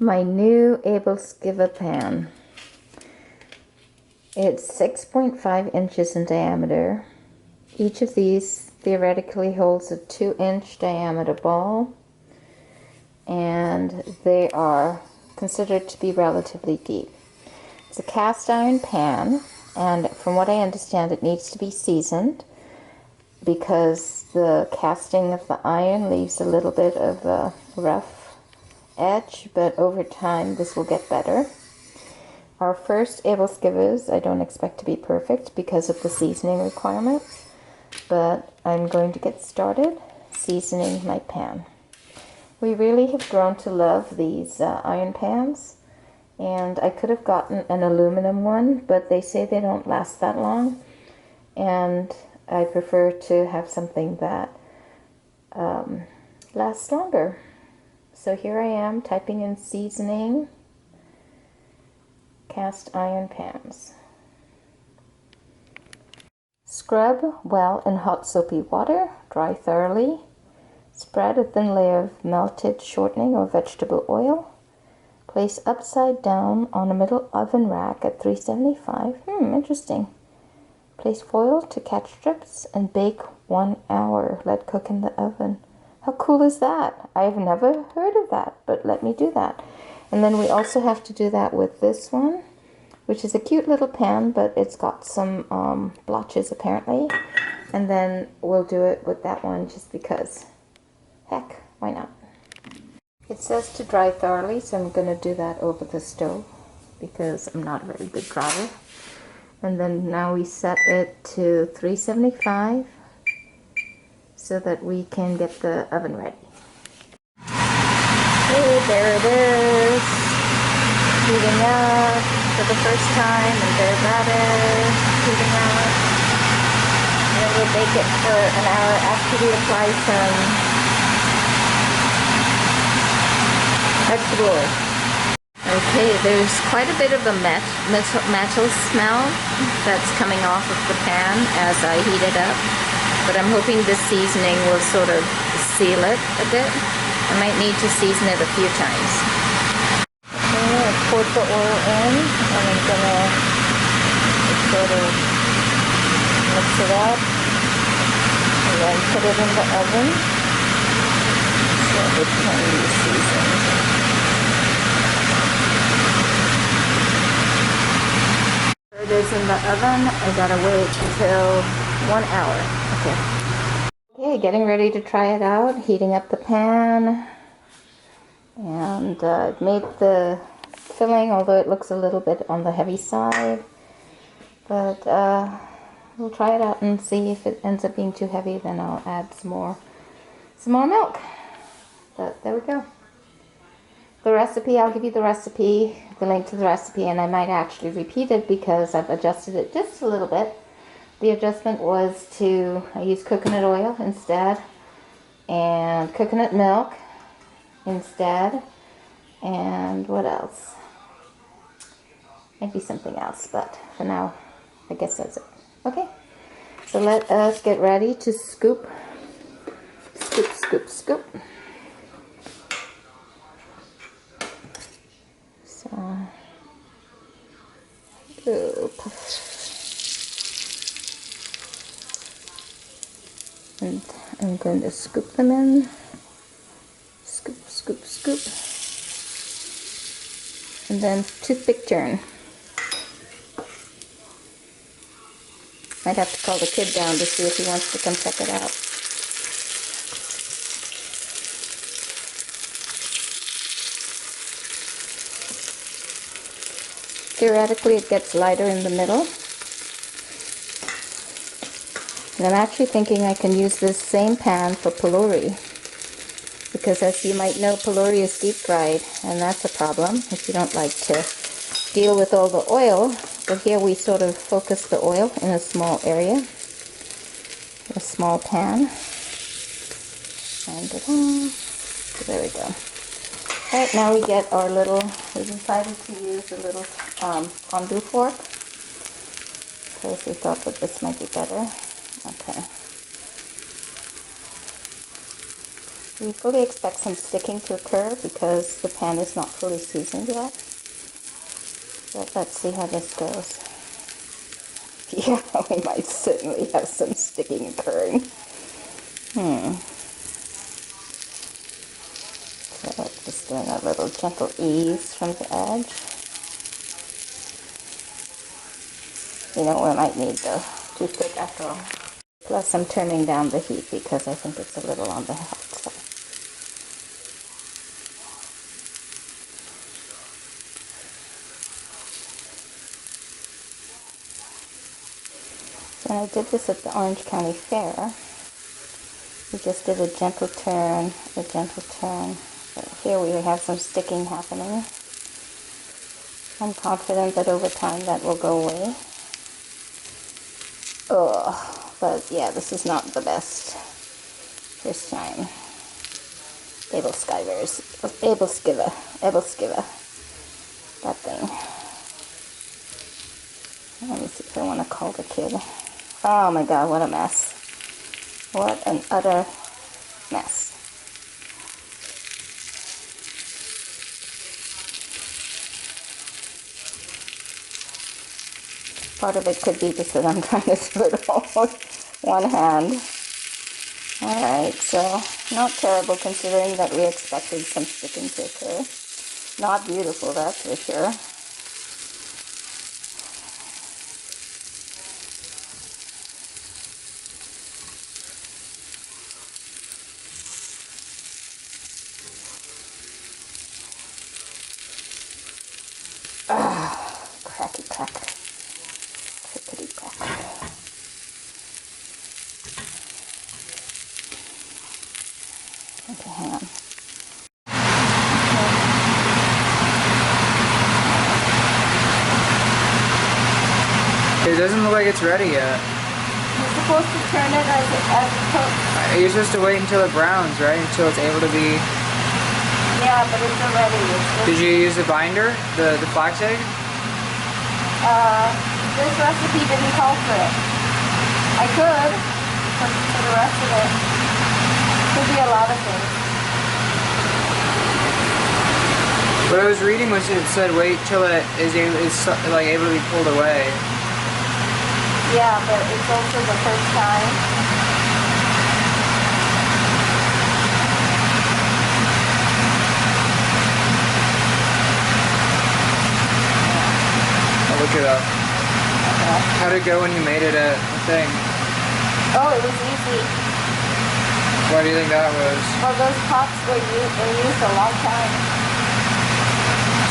My new Ebelskiver pan. It's 6.5 inches in diameter. Each of these theoretically holds a 2-inch diameter ball, and they are considered to be relatively deep. It's a cast iron pan, and from what I understand, it needs to be seasoned because the casting of the iron leaves a little bit of a rough edge, but over time this will get better. Our first Ebelskivers I don't expect to be perfect because of the seasoning requirements, but I'm going to get started seasoning my pan. We really have grown to love these iron pans, and I could have gotten an aluminum one, but they say they don't last that long, and I prefer to have something that lasts longer. So here I am typing in seasoning cast iron pans. Scrub well in hot soapy water, dry thoroughly. Spread a thin layer of melted shortening or vegetable oil. Place upside down on a middle oven rack at 375. Interesting. Place foil to catch strips and bake 1 hour. Let cook in the oven. How cool is that? I've never heard of that, but let me do that. And then we also have to do that with this one, which is a cute little pan, but it's got some blotches apparently. And then we'll do it with that one just because. Heck, why not? It says to dry thoroughly, so I'm going to do that over the stove because I'm not a very good dryer. And then now we set it to 375 so that we can get the oven ready. Okay, there it is, heating up for the first time, and there that is, heating up. And then we'll bake it for an hour after we apply some vegetable oil. Okay, there's quite a bit of a metal smell that's coming off of the pan as I heat it up, but I'm hoping this seasoning will sort of seal it a bit. I might need to season it a few times. Okay, I poured the oil in, and I'm gonna sort of mix it up, and then put it in the oven so it can be seasoned. It is in the oven. I gotta wait until 1 hour. Okay, getting ready to try it out. Heating up the pan, and I've made the filling, although it looks a little bit on the heavy side. But we'll try it out and see if it ends up being too heavy. Then I'll add some more milk. But there we go. The recipe, I'll give you the recipe, the link to the recipe, and I might actually repeat it because I've adjusted it just a little bit. The adjustment was I used coconut oil instead, and coconut milk instead, and what else? Maybe something else, but for now, I guess that's it. Okay, so let us get ready to scoop. Scoop, scoop, scoop. Scoop. And I'm going to scoop them in. Scoop, scoop, scoop. And then toothpick turn. Might have to call the kid down to see if he wants to come check it out. Theoretically, it gets lighter in the middle. And I'm actually thinking I can use this same pan for pulori, because as you might know, pulori is deep fried, and that's a problem if you don't like to deal with all the oil. But here we sort of focus the oil in a small area, a small pan. And so there we go. Alright, now we get our little, we decided to use a little fondue fork, because we thought that this might be better. Okay. We fully expect some sticking to occur because the pan is not fully seasoned yet. But let's see how this goes. Yeah, we might certainly have some sticking occurring. So just doing a little gentle ease from the edge. You know, we might need the toothpick after all. Plus I'm turning down the heat because I think it's a little on the hot side. When I did this at the Orange County Fair, we just did a gentle turn, a gentle turn. But here we have some sticking happening. I'm confident that over time that will go away. Ugh, but yeah, this is not the best first time. Ebelskivers, Ebelskiver, that thing. Let me see if I want to call the kid. Oh my god, what a mess. What an utter mess. Part of it could be because I'm trying to do it all with one hand. Alright, so not terrible considering that we expected some sticking to occur. Not beautiful, that's for sure. Cracky crack. Crickety crack. Okay, hang on. It doesn't look like it's ready yet. You're supposed to turn it as it cooks. You're supposed to wait until it browns, right? Until it's able to be... Yeah, but it's already. Did you use the binder? The flax egg? This recipe didn't call for it. I could, for the rest of it. Could be a lot of things. What I was reading was it said wait till it is like able to be pulled away. Yeah, but it's also the first time. Look it up. Okay. How'd it go when you made it a thing? Oh, it was easy. Why do you think that was? Well, those pots were used a long time.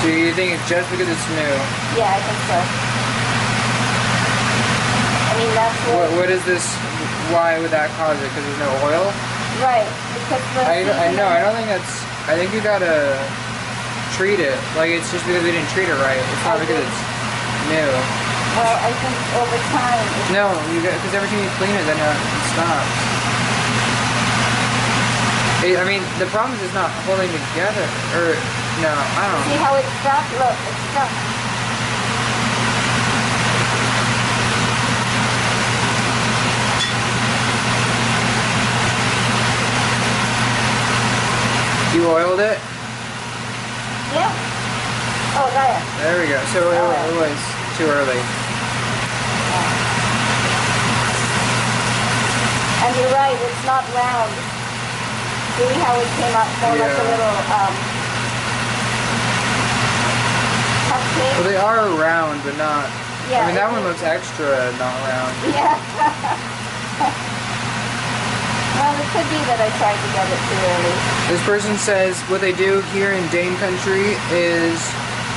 So you think it's just because it's new? Yeah, I think so. I mean, that's what is this? Why would that cause it? Because there's no oil? Right. Because I know. I don't think that's. I think you gotta treat it. Like it's just because we didn't treat it right. It's not because it's new. Well, I think over time. No, because every time you clean it, then it stops. I mean, the problem is it's not holding together. Or no, I don't know. See how it's stuck? Look, it's stuck. You oiled it? Yeah. Oh, there. There we go. So it was too early. And you're right, it's not round. See how it came up more like a little cupcake? Well, they are round, but not. Yeah, I mean, that one looks extra not round. Yeah. Well, it could be that I tried to get it too early. This person says what they do here in Dane country is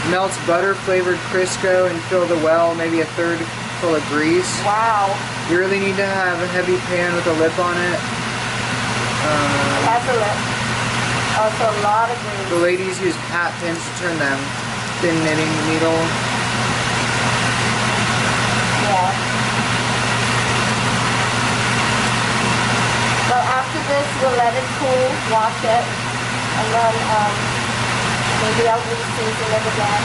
melts butter flavored Crisco and fill the well, maybe a third full of grease. Wow. You really need to have a heavy pan with a lip on it. It has a lip. Also a lot of grease. The ladies use hat pins to turn them. Thin knitting needle. Yeah. Well, after this, we'll let it cool, wash it, and then maybe I'll re-season it again.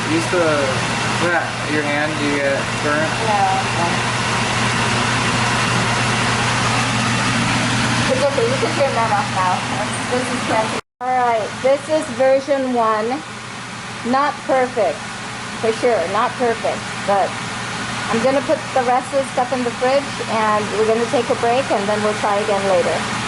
Use your hand. Do you get burnt? Yeah. It's okay. You can turn that off now. This is fancy. All right. This is version 1. Not perfect, for sure. Not perfect, but I'm gonna put the rest of the stuff in the fridge, and we're gonna take a break, and then we'll try again later.